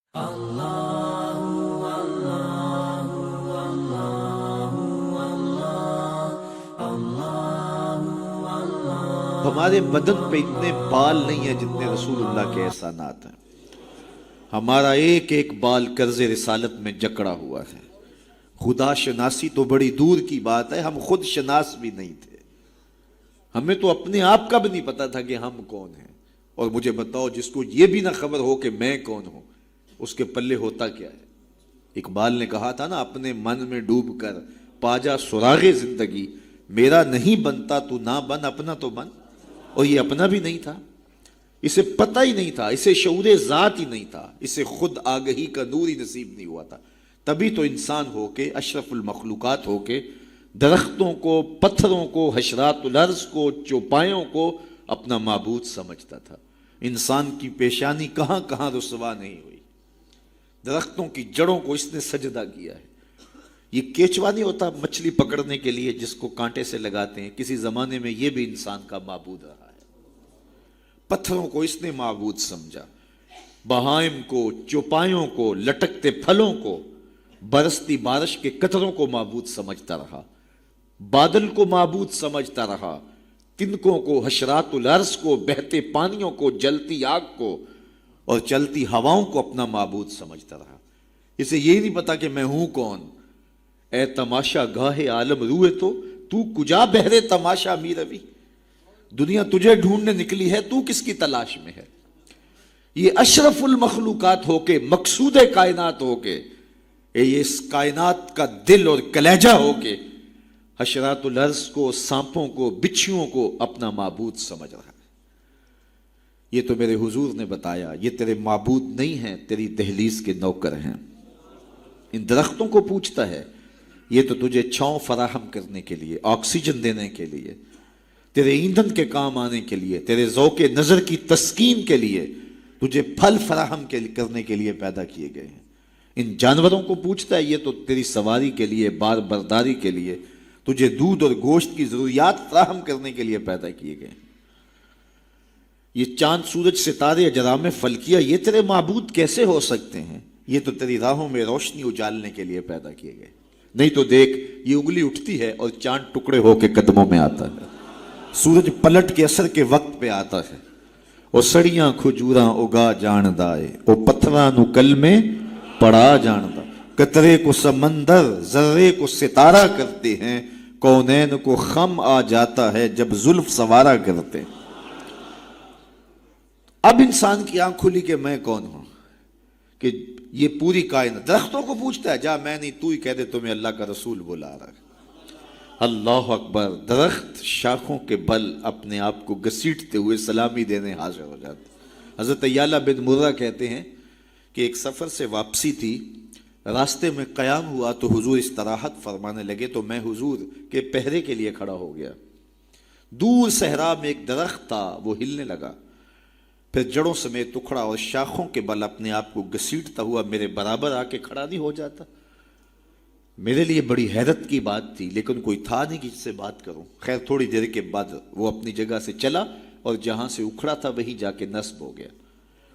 ہمارے بدن پہ اتنے بال نہیں ہیں جتنے رسول اللہ کے احسانات ہیں. ہمارا ایک ایک بال قرض رسالت میں جکڑا ہوا ہے. خدا شناسی تو بڑی دور کی بات ہے، ہم خود شناس بھی نہیں تھے. ہمیں تو اپنے آپ کا بھی نہیں پتا تھا کہ ہم کون ہیں. اور مجھے بتاؤ، جس کو یہ بھی نہ خبر ہو کہ میں کون ہوں، اس کے پلے ہوتا کیا ہے؟ اقبال نے کہا تھا نا، اپنے من میں ڈوب کر پاجا سراغ زندگی، میرا نہیں بنتا تو نہ بن، اپنا تو بن. اور یہ اپنا بھی نہیں تھا، اسے پتہ ہی نہیں تھا، اسے شعور ذات ہی نہیں تھا، اسے خود آگہی کا نور ہی نصیب نہیں ہوا تھا. تبھی تو انسان ہو کے، اشرف المخلوقات ہو کے، درختوں کو، پتھروں کو، حشرات الارض کو، چوپایوں کو اپنا معبود سمجھتا تھا. انسان کی پیشانی کہاں کہاں رسوا نہیں ہوئی. درختوں کی جڑوں کو اس نے سجدہ کیا ہے. یہ کیچوا نہیں ہوتا مچھلی پکڑنے کے لیے جس کو کانٹے سے لگاتے ہیں، کسی زمانے میں یہ بھی انسان کا معبود رہا ہے. پتھروں کو اس نے معبود سمجھا، بہائم کو، چوپایوں کو، لٹکتے پھلوں کو، برستی بارش کے قطروں کو معبود سمجھتا رہا، بادل کو معبود سمجھتا رہا، تنکوں کو، حشرات الارض کو، بہتے پانیوں کو، جلتی آگ کو اور چلتی ہواؤں کو اپنا معبود سمجھتا رہا. اسے یہ نہیں پتا کہ میں ہوں کون. اے تماشا گاہ عالم روئے تو کجا بہرے تماشا می روی. دنیا تجھے ڈھونڈنے نکلی ہے، تو کس کی تلاش میں ہے. یہ اشرف المخلوقات ہو کے، مقصود کائنات ہو کے، یہ اس کائنات کا دل اور کلیجہ ہو کے، حشرات الارض کو، سانپوں کو، بچھوؤں کو اپنا معبود سمجھ رہا ہے. یہ تو میرے حضور نے بتایا، یہ تیرے معبود نہیں ہیں، تیری دہلیز کے نوکر ہیں. ان درختوں کو پوچھتا ہے، یہ تو تجھے چھاؤں فراہم کرنے کے لیے، آکسیجن دینے کے لیے، تیرے ایندھن کے کام آنے کے لیے، تیرے ذوق نظر کی تسکین کے لیے، تجھے پھل فراہم کرنے کے لیے پیدا کیے گئے ہیں. ان جانوروں کو پوچھتا ہے، یہ تو تیری سواری کے لیے، بار برداری کے لیے، تجھے دودھ اور گوشت کی ضروریات فراہم کرنے کے لیے پیدا کیے گئے ہیں. یہ چاند، سورج، ستارے، اجرام فلکیہ، یہ تیرے معبود کیسے ہو سکتے ہیں؟ یہ تو تیری راہوں میں روشنی اجالنے کے لیے پیدا کیے گئے. نہیں تو دیکھ، یہ انگلی اٹھتی ہے اور چاند ٹکڑے ہو کے قدموں میں آتا ہے، سورج پلٹ کے اثر کے وقت پہ آتا ہے. اور سڑیاں کھجوراں اگا جاندائے، او پتھراں نو کل میں پڑا جاندا. قطرے کو سمندر، ذرے کو ستارہ کرتے ہیں، کونین کو خم آ جاتا ہے جب زلف سوارا کرتے. اب انسان کی آنکھ کھلی کہ میں کون ہوں، کہ یہ پوری کائنات. درختوں کو پوچھتا ہے، جا میں نہیں، تو ہی کہہ دے تمہیں اللہ کا رسول بلا رہا ہے. اللہ اکبر. درخت شاخوں کے بل اپنے آپ کو گھسیٹتے ہوئے سلامی دینے حاضر ہو جاتے. حضرت یعلا بن مرہ کہتے ہیں کہ ایک سفر سے واپسی تھی، راستے میں قیام ہوا تو حضور استراحت فرمانے لگے، تو میں حضور کے پہرے کے لیے کھڑا ہو گیا. دور صحرا میں ایک درخت تھا، وہ ہلنے لگا، پھر جڑوں سمیت اکھڑا اور شاخوں کے بل اپنے آپ کو گھسیٹتا ہوا میرے برابر آ کے کھڑا نہیں ہو جاتا. میرے لیے بڑی حیرت کی بات تھی، لیکن کوئی تھا نہیں کہ جس سے بات کروں. خیر تھوڑی دیر کے بعد وہ اپنی جگہ سے چلا اور جہاں سے اکھڑا تھا وہیں جا کے نصب ہو گیا.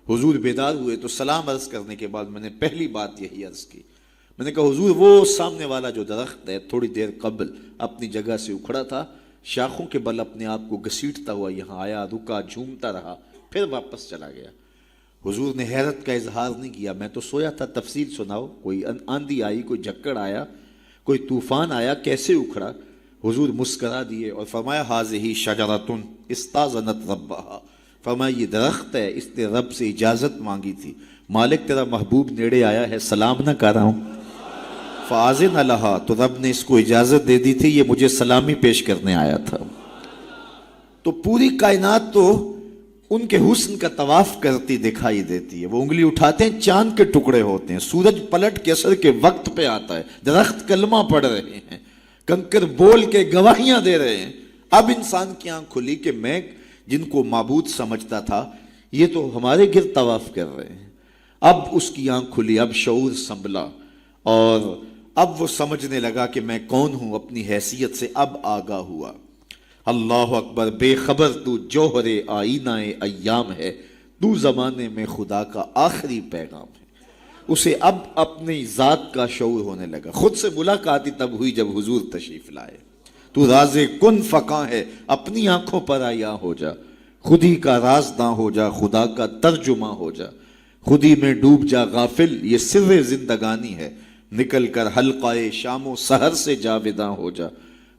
حضور بیدار ہوئے تو سلام عرض کرنے کے بعد میں نے پہلی بات یہی عرض کی. میں نے کہا، حضور وہ سامنے والا جو درخت ہے تھوڑی دیر قبل اپنی جگہ سے اکھڑا تھا، شاخوں کے بل اپنے آپ کو گھسیٹتا ہوا یہاں آیا، رکا، جھومتا رہا، پھر واپس چلا گیا. حضور نے حیرت کا اظہار نہیں کیا. میں تو سویا تھا، تفصیل سناؤ. کوئی آندھی آئی، کوئی جھکڑ آیا، کوئی طوفان آیا، کیسے اکھڑا؟ حضور مسکرا دیے اور فرمایا، ھذہ شجرۃ استاذنت ربھا. فرمایا یہ درخت ہے، اس نے رب سے اجازت مانگی تھی. مالک تیرا محبوب نیڑے آیا ہے، سلام نہ کر رہا ہوں. فاذن لھا، تو رب نے اس کو اجازت دے دی تھی، یہ مجھے سلامی پیش کرنے آیا تھا. تو پوری کائنات تو ان کے حسن کا طواف کرتی دکھائی دیتی ہے. وہ انگلی اٹھاتے ہیں، چاند کے ٹکڑے ہوتے ہیں، سورج پلٹ کے اثر کے وقت پہ آتا ہے، درخت کلمہ پڑھ رہے ہیں، کنکر بول کے گواہیاں دے رہے ہیں. اب انسان کی آنکھ کھلی کہ میں جن کو معبود سمجھتا تھا یہ تو ہمارے گرد طواف کر رہے ہیں. اب اس کی آنکھ کھلی، اب شعور سنبھلا اور اب وہ سمجھنے لگا کہ میں کون ہوں. اپنی حیثیت سے اب آگاہ ہوا. اللہ اکبر. بے خبر تو جوہر آئینہ ایام ہے، تو زمانے میں خدا کا آخری پیغام ہے. اسے اب اپنی ذات کا شعور ہونے لگا. خود سے ملاقات ہی تب ہوئی جب حضور تشریف لائے. تو راز کن فقاں ہے اپنی آنکھوں پر آیا ہو جا, خودی کا رازداں ہو جا, خدا کا ترجمہ ہو جا, خودی میں ڈوب جا غافل, یہ سر زندگانی ہے, نکل کر حلقہ شام و سحر سے جاوداں ہو جا,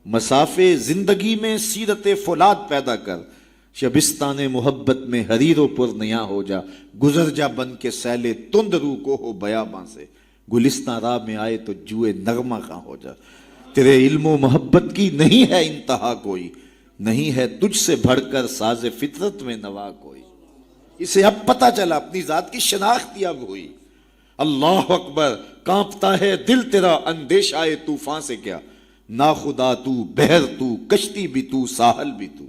مسافے زندگی میں سیرت فولاد پیدا کر, شبستان محبت میں حریر و پر نیا ہو جا, گزر جا بن کے سیلے تند رو کو ہو بیاباں سے, گلستان راہ میں آئے تو جوئے نغمہ خاں ہو جا. تیرے علم و محبت کی نہیں ہے انتہا کوئی, نہیں ہے تجھ سے بڑھ کر ساز فطرت میں نوا کوئی. اسے اب پتہ چلا, اپنی ذات کی شناخت اب ہوئی. اللہ اکبر, کانپتا ہے دل تیرا اندیشہ طوفان سے کیا, نا خدا تو, بحر تو, کشتی بھی تو, ساحل بھی تو,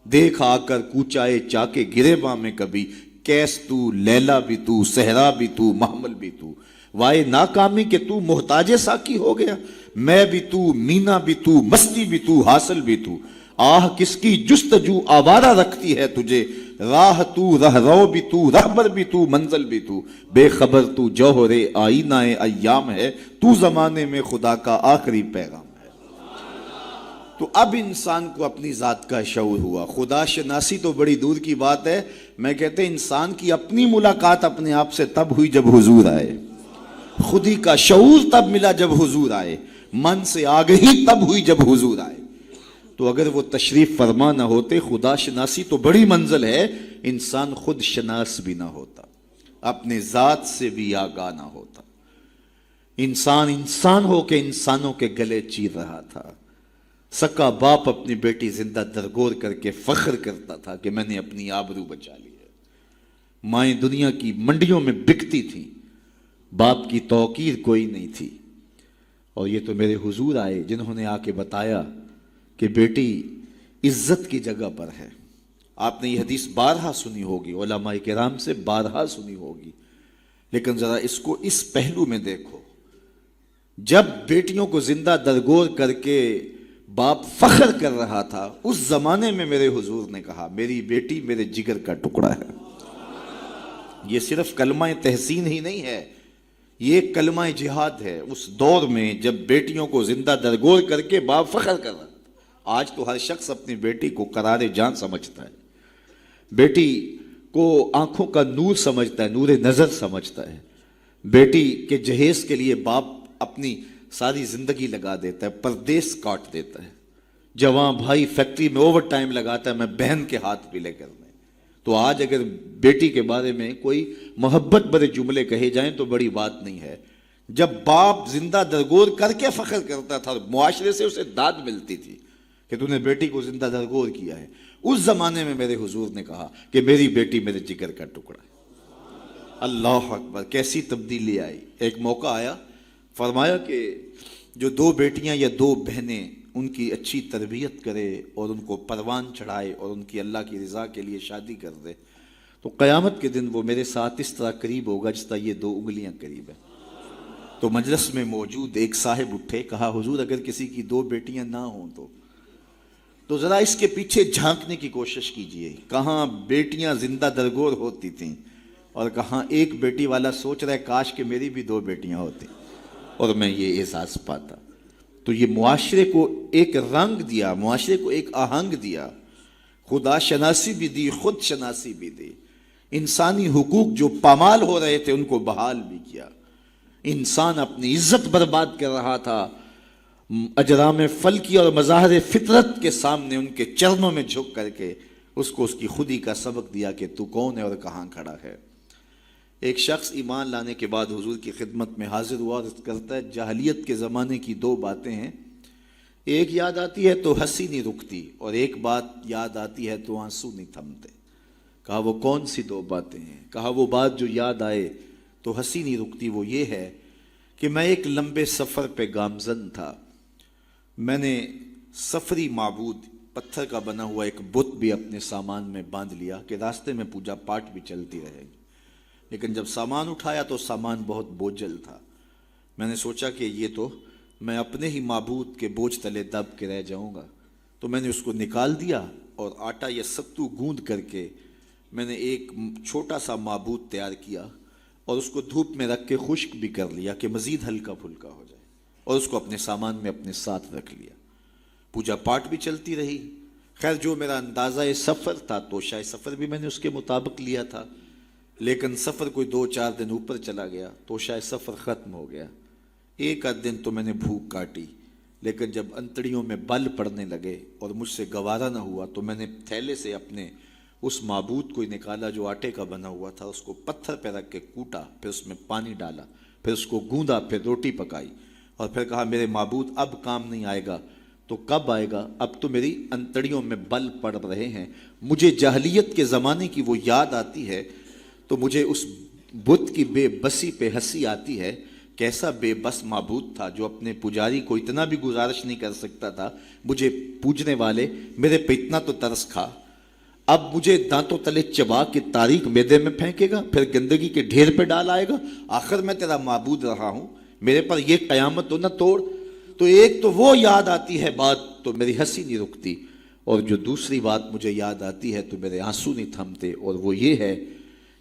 دیکھ آ کر کوچائے چاکے گریباں میں کبھی, کیس تو, لیلا بھی تو, صحرا بھی تو, محمل بھی تو, وائے ناکامی کہ تو محتاج ساکی ہو گیا, میں بھی تو, مینا بھی تو, مستی بھی تو, حاصل بھی تو, آہ کس کی جستجو آوارہ رکھتی ہے تجھے, راہ تو, رہ رو بھی تو, رہبر بھی تو, منزل بھی تو, بے خبر تو جوہر آئینہ ایام ہے, تو زمانے میں خدا کا آخری پیغام ہے. تو اب انسان کو اپنی ذات کا شعور ہوا. خدا شناسی تو بڑی دور کی بات ہے, میں کہتے ہیں انسان کی اپنی ملاقات اپنے آپ سے تب ہوئی جب حضور آئے, خودی کا شعور تب ملا جب حضور آئے, من سے آگہی تب ہوئی جب حضور آئے. تو اگر وہ تشریف فرما نہ ہوتے, خدا شناسی تو بڑی منزل ہے, انسان خود شناس بھی نہ ہوتا, اپنے ذات سے بھی آگاہ نہ ہوتا. انسان ہو کے انسانوں کے گلے چیر رہا تھا. سکا باپ اپنی بیٹی زندہ درگور کر کے فخر کرتا تھا کہ میں نے اپنی آبرو بچا لی ہے. مائیں دنیا کی منڈیوں میں بکتی تھیں, باپ کی توقیر کوئی نہیں تھی. اور یہ تو میرے حضور آئے جنہوں نے آ کے بتایا کہ بیٹی عزت کی جگہ پر ہے. آپ نے یہ حدیث بارہا سنی ہوگی, علماء کرام سے بارہا سنی ہوگی, لیکن ذرا اس کو اس پہلو میں دیکھو. جب بیٹیوں کو زندہ درگور کر کے باپ فخر کر رہا تھا, اس زمانے میں میرے حضور نے کہا میری بیٹی میرے جگر کا ٹکڑا ہے. یہ صرف کلمہ تحسین ہی نہیں ہے, یہ کلمہ جہاد ہے. اس دور میں جب بیٹیوں کو زندہ درگور کر کے باپ فخر کر رہا تھا. آج تو ہر شخص اپنی بیٹی کو قرار جان سمجھتا ہے, بیٹی کو آنکھوں کا نور سمجھتا ہے, نور نظر سمجھتا ہے. بیٹی کے جہیز کے لیے باپ اپنی ساری زندگی لگا دیتا ہے, پردیس کاٹ دیتا ہے. جوان بھائی فیکٹری میں اوور ٹائم لگاتا ہے, میں بہن کے ہاتھ پلے کرنے. تو آج اگر بیٹی کے بارے میں کوئی محبت بھرے جملے کہے جائیں تو بڑی بات نہیں ہے. جب باپ زندہ درگور کر کے فخر کرتا تھا, معاشرے سے اسے داد ملتی تھی کہ تو نے بیٹی کو زندہ درگور کیا ہے, اس زمانے میں میرے حضور نے کہا کہ میری بیٹی میرے جگر کا ٹکڑا ہے. اللہ اکبر, کیسی تبدیلی آئی. ایک موقع آیا, فرمایا کہ جو دو بیٹیاں یا دو بہنیں ان کی اچھی تربیت کرے اور ان کو پروان چڑھائے اور ان کی اللہ کی رضا کے لیے شادی کر دے, تو قیامت کے دن وہ میرے ساتھ اس طرح قریب ہوگا جس طرح یہ دو انگلیاں قریب ہیں. تو مجلس میں موجود ایک صاحب اٹھے, کہا حضور اگر کسی کی دو بیٹیاں نہ ہوں تو ذرا اس کے پیچھے جھانکنے کی کوشش کیجئے, کہاں بیٹیاں زندہ درگور ہوتی تھیں اور کہاں ایک بیٹی والا سوچ رہا ہے کاش کہ میری بھی دو بیٹیاں ہوتی اور میں یہ احساس پاتا. تو یہ معاشرے کو ایک رنگ دیا, معاشرے کو ایک آہنگ دیا, خدا شناسی بھی دی, خود شناسی بھی دی. انسانی حقوق جو پامال ہو رہے تھے ان کو بحال بھی کیا. انسان اپنی عزت برباد کر رہا تھا, اجرام فلکی اور مظاہر فطرت کے سامنے ان کے چرنوں میں جھک کر کے اس کو اس کی خودی کا سبق دیا کہ تو کون ہے اور کہاں کھڑا ہے. ایک شخص ایمان لانے کے بعد حضور کی خدمت میں حاضر ہوا اور کرتا ہے جاہلیت کے زمانے کی دو باتیں ہیں, ایک یاد آتی ہے تو ہنسی نہیں رکتی اور ایک بات یاد آتی ہے تو آنسو نہیں تھمتے. کہا وہ کون سی دو باتیں ہیں؟ کہا وہ بات جو یاد آئے تو ہنسی نہیں رکتی وہ یہ ہے کہ میں ایک لمبے سفر پہ گامزن تھا. میں نے سفری معبود پتھر کا بنا ہوا ایک بت بھی اپنے سامان میں باندھ لیا کہ راستے میں پوجا پاٹ بھی چلتی رہے گی. لیکن جب سامان اٹھایا تو سامان بہت بوجھل تھا. میں نے سوچا کہ یہ تو میں اپنے ہی معبود کے بوجھ تلے دب کے رہ جاؤں گا. تو میں نے اس کو نکال دیا اور آٹا یا ستو گوندھ کر کے میں نے ایک چھوٹا سا معبود تیار کیا, اور اس کو دھوپ میں رکھ کے خشک بھی کر لیا کہ مزید ہلکا پھلکا ہو جائے، اور اس کو اپنے سامان میں اپنے ساتھ رکھ لیا۔ پوجا پاٹ بھی چلتی رہی۔ خیر جو میرا اندازہ سفر تھا توشہ سفر بھی میں نے اس کے مطابق لیا تھا، لیکن سفر کوئی 2-4 دن اوپر چلا گیا، توشہ سفر ختم ہو گیا۔ ایک آدھ دن تو میں نے بھوک کاٹی، لیکن جب انتڑیوں میں بل پڑنے لگے اور مجھ سے گوارا نہ ہوا تو میں نے تھیلے سے اپنے اس معبود کو نکالا جو آٹے کا بنا ہوا تھا، اس کو پتھر پہ رکھ کے کوٹا، پھر اس میں پانی ڈالا، پھر اس کو گوندا، پھر روٹی پکائی، اور پھر کہا میرے معبود اب کام نہیں آئے گا تو کب آئے گا؟ اب تو میری انتڑیوں میں بل پڑ رہے ہیں۔ مجھے جاہلیت کے زمانے کی وہ یاد آتی ہے تو مجھے اس بت کی بے بسی پہ ہنسی آتی ہے۔ کیسا بے بس معبود تھا جو اپنے پجاری کو اتنا بھی گزارش نہیں کر سکتا تھا، مجھے پوجنے والے میرے پہ اتنا تو ترس کھا، اب مجھے دانتوں تلے چبا کے تاریک میدے میں پھینکے گا، پھر گندگی کے ڈھیر پہ ڈال آئے گا۔ آخر میں تیرا معبود رہا ہوں، میرے پر یہ قیامت تو نہ توڑ۔ تو ایک تو وہ یاد آتی ہے بات تو میری ہنسی نہیں رکتی، اور جو دوسری بات مجھے یاد آتی ہے تو میرے آنسو نہیں تھمتے، اور وہ یہ ہے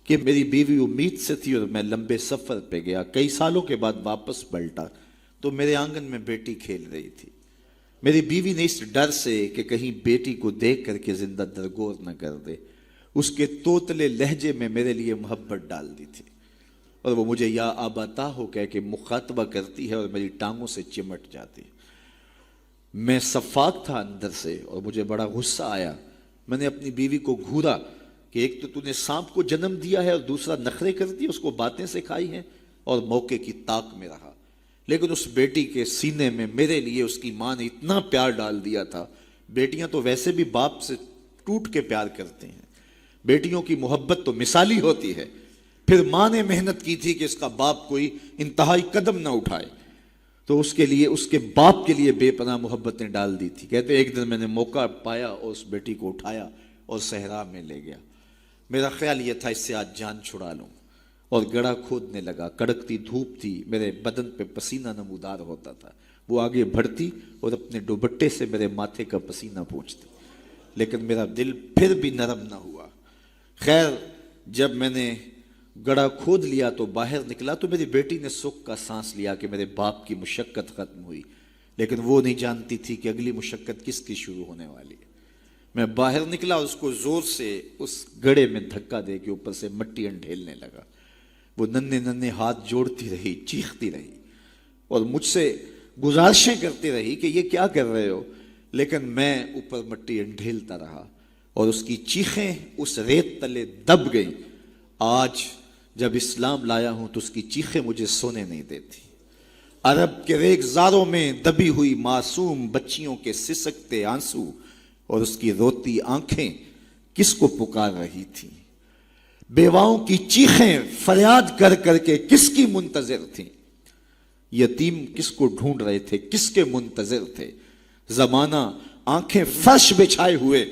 کہ میری بیوی امید سے تھی اور میں لمبے سفر پہ گیا، کئی سالوں کے بعد واپس پلٹا تو میرے آنگن میں بیٹی کھیل رہی تھی۔ میری بیوی نے اس ڈر سے کہ کہیں بیٹی کو دیکھ کر کے زندہ درگور نہ کر دے، اس کے توتلے لہجے میں میرے لیے محبت ڈال دی تھی، اور وہ مجھے یا آباتا ہو کہہ کے مخاطبہ کرتی ہے اور میری ٹانگوں سے چمٹ جاتی۔ میں صفاق تھا اندر سے اور مجھے بڑا غصہ آیا۔ میں نے اپنی بیوی کو گھورا کہ ایک تو نے سانپ کو جنم دیا ہے اور دوسرا نخرے کر دی، اس کو باتیں سکھائی ہیں، اور موقع کی طاق میں رہا۔ لیکن اس بیٹی کے سینے میں میرے لیے اس کی ماں نے اتنا پیار ڈال دیا تھا۔ بیٹیاں تو ویسے بھی باپ سے ٹوٹ کے پیار کرتے ہیں، بیٹیوں کی محبت تو مثالی ہوتی ہے۔ پھر ماں نے محنت کی تھی کہ اس کا باپ کوئی انتہائی قدم نہ اٹھائے، تو اس کے لیے اس کے باپ کے لیے بے پناہ محبتیں ڈال دی تھی۔ کہتے ایک دن میں نے موقع پایا اور اس بیٹی کو اٹھایا اور صحرا میں لے گیا۔ میرا خیال یہ تھا اس سے آج جان چھڑا لوں، اور گڑھا کھودنے لگا۔ کڑکتی دھوپ تھی، میرے بدن پہ پسینہ نمودار ہوتا تھا۔ وہ آگے بڑھتی اور اپنے دوپٹے سے میرے ماتھے کا پسینہ پوچھتی، لیکن میرا دل پھر بھی نرم نہ ہوا۔ خیر جب میں نے گڑھا کھود لیا تو باہر نکلا تو میری بیٹی نے سکھ کا سانس لیا کہ میرے باپ کی مشقت ختم ہوئی، لیکن وہ نہیں جانتی تھی کہ اگلی مشقت کس کی شروع ہونے والی ہے۔ میں باہر نکلا، اس کو زور سے اس گڑھے میں دھکا دے کے اوپر سے مٹی انڈھیلنے لگا۔ وہ ننھے ننھے ہاتھ جوڑتی رہی، چیختی رہی اور مجھ سے گزارشیں کرتی رہی کہ یہ کیا کر رہے ہو، لیکن میں اوپر مٹی انڈھیلتا رہا اور اس کی چیخیں اس ریت تلے دب گئیں۔ آج جب اسلام لایا ہوں تو اس کی چیخیں مجھے سونے نہیں دیتی۔ عرب کے ریگزاروں میں دبی ہوئی معصوم بچیوں کے سسکتے آنسو اور اس کی روتی آنکھیں کس کو پکار رہی تھیں؟ بیواؤں کی چیخیں فریاد کر کر کے کس کی منتظر تھیں؟ یتیم کس کو ڈھونڈ رہے تھے، کس کے منتظر تھے؟ زمانہ آنکھیں فرش بچھائے ہوئے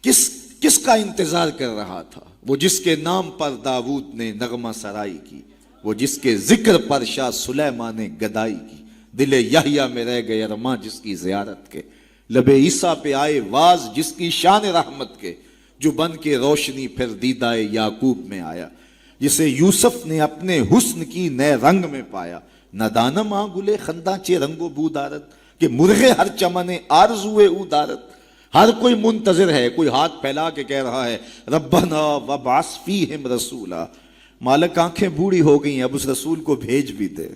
کس کا انتظار کر رہا تھا؟ وہ جس کے نام پر داؤد نے نغمہ سرائی کی، وہ جس کے ذکر پر شاہ سلیمان نے گدائی کی، دل یحییٰ میں رہ گئے ارماں جس کی زیارت کے، لب عیسیٰ پہ آئے واز جس کی شان رحمت کے، جو بن کے روشنی پھر دیدہ یعقوب میں آیا، جسے یوسف نے اپنے حسن کی نئے رنگ میں پایا۔ ندانم آ گلے خنداں چے رنگ و بو دارت کہ مرغے ہر چمنے آرزوئے او دارت۔ ہر کوئی منتظر ہے، کوئی ہاتھ پھیلا کے کہہ رہا ہے ربنا وابعث فیہم رسولا۔ مالک آنکھیں بوڑھی ہو گئی ہیں، اب اس رسول کو بھیج بھی دے۔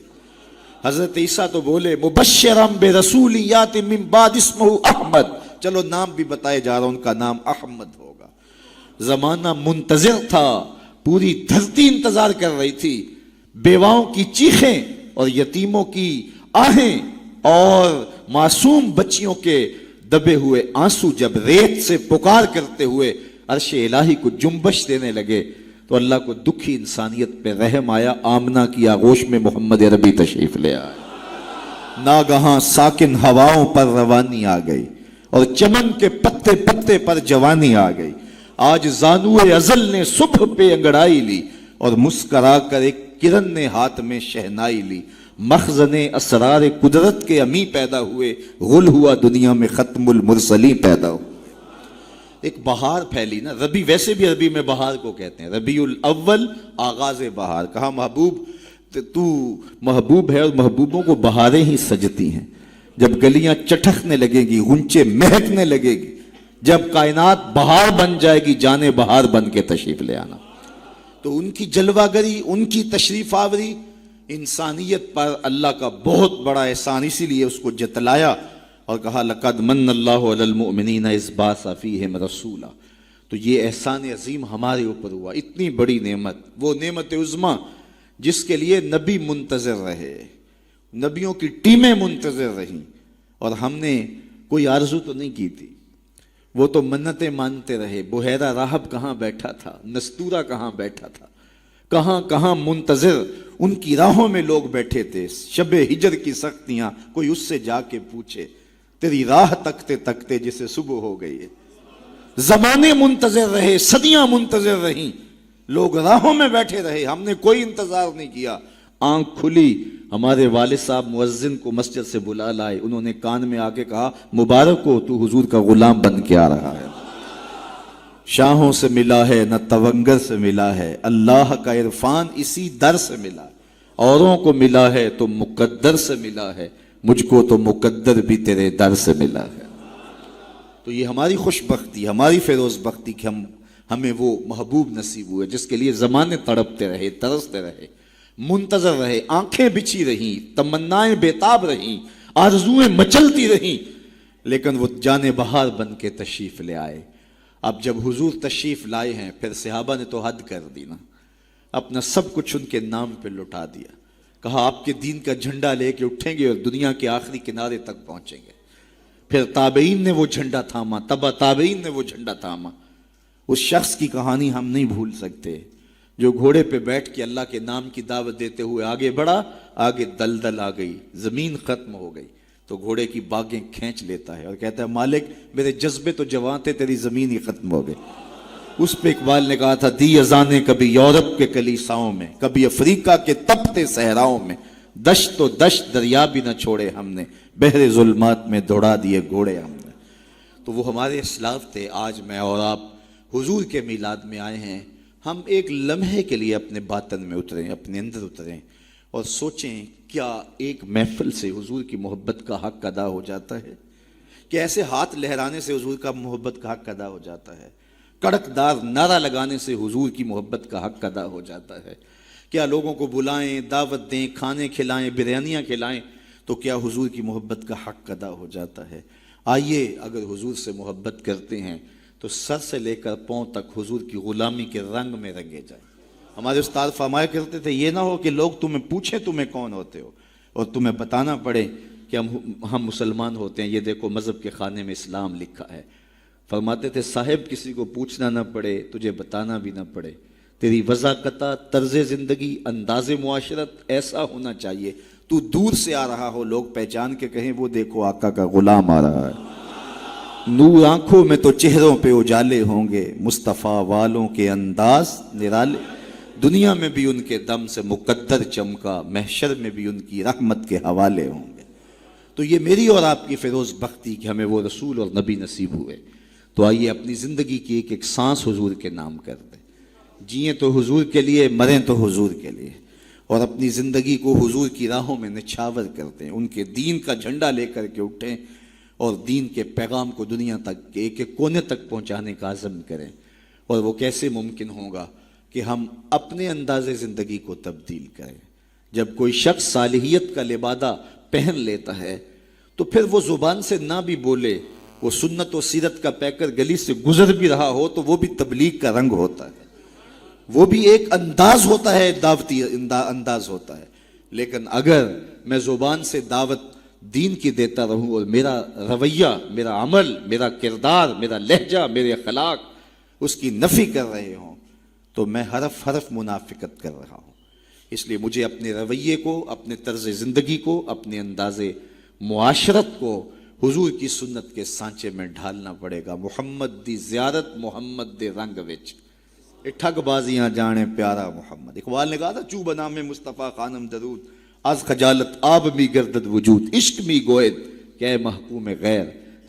حضرت عیسیٰ تو بولے مبشرم برسول یات من بعد اسمہ احمد، چلو نام بھی بتائے جا رہا، ان کا نام احمد ہوگا۔ زمانہ منتظر تھا، پوری دھرتی انتظار کر رہی تھی۔ بیواؤں کی چیخیں اور یتیموں کی آہیں اور معصوم بچیوں کے دبے ہوئے آنسو جب ریت سے پکار کرتے ہوئے عرش الہی کو جنبش دینے لگے تو اللہ کو دکھی انسانیت پہ رحم آیا۔ آمنہ کی آغوش میں محمد عربی تشریف لے آئے۔ ناگہاں ساکن ہواؤں پر روانی آ گئی اور چمن کے پتے پتے پر جوانی آ گئی۔ آج زانوئے ازل نے صبح پہ انگڑائی لی اور مسکرا کر ایک کرن نے ہاتھ میں شہنائی لی۔ مخزن اسرار قدرت کے امی پیدا ہوئے، غل ہوا دنیا میں ختم المرسلین پیدا ہو۔ ایک بہار پھیلی نا. ربی ویسے بھی عربی میں بہار کو کہتے ہیں, ربیع الاول آغاز بہار. کہا محبوب تو محبوب ہے اور محبوبوں کو بہاریں ہی سجتی ہیں. جب گلیاں چٹکنے لگے گی, غنچے مہکنے لگے گی, جب کائنات بہار بن جائے گی, جانے بہار بن کے تشریف لے آنا. تو ان کی جلوہ گری, ان کی تشریف آوری انسانیت پر اللہ کا بہت بڑا احسان, اسی لیے اس کو جتلایا اور کہا لقد من اللہ علی المؤمنین اذ بعث فیہم رسولا. تو یہ احسان عظیم ہمارے اوپر ہوا, اتنی بڑی نعمت, وہ نعمت عظمیٰ جس کے لیے نبی منتظر رہے, نبیوں کی ٹیمیں منتظر رہیں, اور ہم نے کوئی آرزو تو نہیں کی تھی. وہ تو منتیں مانتے رہے. بحیرہ راہب کہاں بیٹھا تھا, نستورہ کہاں بیٹھا تھا, کہاں کہاں منتظر ان کی راہوں میں لوگ بیٹھے تھے. شب ہجر کی سختیاں, کوئی اس سے جا کے پوچھے, تیری راہ تکتے تکتے جسے صبح ہو گئی ہے. زمانے منتظر رہے, صدیاں منتظر رہیں, لوگ راہوں میں بیٹھے رہے, ہم نے کوئی انتظار نہیں کیا. آنکھ کھلی, ہمارے والد صاحب مؤذن کو مسجد سے بلا لائے, انہوں نے کان میں آ کے کہا مبارک ہو, تو حضور کا غلام بن کے آ رہا ہے. شاہوں سے ملا ہے نہ تونگر سے ملا ہے, اللہ کا عرفان اسی در سے ملا. اوروں کو ملا ہے تو مقدر سے ملا ہے, مجھ کو تو مقدر بھی تیرے در سے ملا ہے. تو یہ ہماری خوش بختی, ہماری فیروز بختی کہ ہمیں وہ محبوب نصیب ہوئے جس کے لیے زمانے تڑپتے رہے, ترستے رہے, منتظر رہے, آنکھیں بچھی رہیں, تمنائیں بیتاب رہیں, آرزویں مچلتی رہیں, لیکن وہ جانے بہار بن کے تشریف لے آئے. اب جب حضور تشریف لائے ہیں, پھر صحابہ نے تو حد کر دی نا, اپنا سب کچھ ان کے نام پہ لٹا دیا. کہا آپ کے دین کا جھنڈا لے کے اٹھیں گے اور دنیا کے آخری کنارے تک پہنچیں گے. پھر تابعین نے وہ جھنڈا تھاما, تبا تابعین نے وہ جھنڈا تھاما. اس شخص کی کہانی ہم نہیں بھول سکتے جو گھوڑے پہ بیٹھ کے اللہ کے نام کی دعوت دیتے ہوئے آگے بڑھا, آگے دلدل آ گئی, زمین ختم ہو گئی, تو گھوڑے کی باگیں کھینچ لیتا ہے اور کہتا ہے مالک میرے جذبے تو جوان تھے, تیری زمین ہی ختم ہو گئی. اس پہ اقبال نے کہا تھا دی اذانیں کبھی یورپ کے کلیساؤں میں, کبھی افریقہ کے تپتے صحراؤں میں, دشت و دشت دریا بھی نہ چھوڑے ہم نے, بحر ظلمات میں دوڑا دیے گھوڑے ہم نے. تو وہ ہمارے اسلاف تھے. آج میں اور آپ حضور کے میلاد میں آئے ہیں. ہم ایک لمحے کے لیے اپنے باطن میں اتریں, اپنے اندر اتریں اور سوچیں کیا ایک محفل سے حضور کی محبت کا حق ادا ہو جاتا ہے؟ کہ ایسے ہاتھ لہرانے سے حضور کا محبت کا حق ادا ہو جاتا ہے؟ کڑکدار نعرہ لگانے سے حضور کی محبت کا حق ادا ہو جاتا ہے؟ کیا لوگوں کو بلائیں, دعوت دیں, کھانے کھلائیں, بریانیاں کھلائیں تو کیا حضور کی محبت کا حق ادا ہو جاتا ہے؟ آئیے اگر حضور سے محبت کرتے ہیں تو سر سے لے کر پاؤں تک حضور کی غلامی کے رنگ میں رنگے جائیں. ہمارے استاد فرمایا کرتے تھے یہ نہ ہو کہ لوگ تمہیں پوچھیں تمہیں کون ہوتے ہو اور تمہیں بتانا پڑے کہ ہم مسلمان ہوتے ہیں, یہ دیکھو مذہب کے خانے میں اسلام لکھا ہے. فرماتے تھے صاحب کسی کو پوچھنا نہ پڑے, تجھے بتانا بھی نہ پڑے, تیری وضاقتہ, طرز زندگی, انداز معاشرت ایسا ہونا چاہیے تو دور سے آ رہا ہو, لوگ پہچان کے کہیں وہ دیکھو آقا کا غلام آ رہا ہے. نور آنکھوں میں تو چہروں پہ اجالے ہوں گے, مصطفیٰ والوں کے انداز نرالے, دنیا میں بھی ان کے دم سے مقدر چمکا, محشر میں بھی ان کی رحمت کے حوالے ہوں گے. تو یہ میری اور آپ کی فیروز بختی کہ ہمیں وہ رسول اور نبی نصیب ہوئے. تو آئیے اپنی زندگی کی ایک ایک سانس حضور کے نام کر دیں, جئیں تو حضور کے لیے, مریں تو حضور کے لیے, اور اپنی زندگی کو حضور کی راہوں میں نچھاور کر دیں. ان کے دین کا جھنڈا لے کر کے اٹھیں اور دین کے پیغام کو دنیا تک, ایک ایک کونے تک پہنچانے کا عزم کریں. اور وہ کیسے ممکن ہوگا کہ ہم اپنے انداز زندگی کو تبدیل کریں. جب کوئی شخص صالحیت کا لبادہ پہن لیتا ہے تو پھر وہ زبان سے نہ بھی بولے, وہ سنت و سیرت کا پیکر گلی سے گزر بھی رہا ہو تو وہ بھی تبلیغ کا رنگ ہوتا ہے, وہ بھی ایک انداز ہوتا ہے, دعوتی انداز ہوتا ہے. لیکن اگر میں زبان سے دعوت دین کی دیتا رہوں اور میرا رویہ, میرا عمل, میرا کردار, میرا لہجہ, میرے اخلاق اس کی نفی کر رہے ہوں تو میں حرف حرف منافقت کر رہا ہوں. اس لیے مجھے اپنے رویے کو, اپنے طرز زندگی کو, اپنے انداز معاشرت کو حضور کی سنت کے سانچے میں ڈھالنا پڑے گا. محمد دی زیارت محمد دے رنگ وچ, ٹھگ بازیاں جانے پیارا محمد. اقبال نے کہا تھا چو بنام مصطفیٰ خانم درود, از خجالت آب می گردد وجود, عشق می گوید کہ اے محکوم غیر,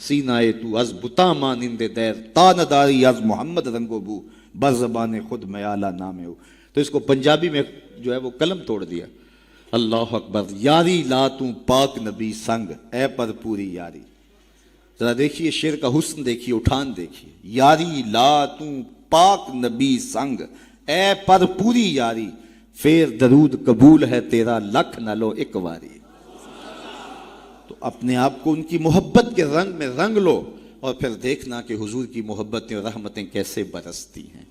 سینائے تو از بتا مانند دیر تا نداری از محمد رنگو بو بر زبان خود میں اعلیٰ نام ہو. تو اس کو پنجابی میں جو ہے وہ قلم توڑ دیا. اللہ اکبر. یاری لا تو پاک نبی سنگ اے پر پوری یاری. ذرا دیکھیے شعر کا حسن دیکھیے, اٹھان دیکھیے. یاری لا تو پاک نبی سنگ اے پر پوری یاری, پھر درود قبول ہے تیرا لکھ نہ لو ایک واری. تو اپنے آپ کو ان کی محبت کے رنگ میں رنگ لو, اور پھر دیکھنا کہ حضور کی محبتیں اور رحمتیں کیسے برستی ہیں.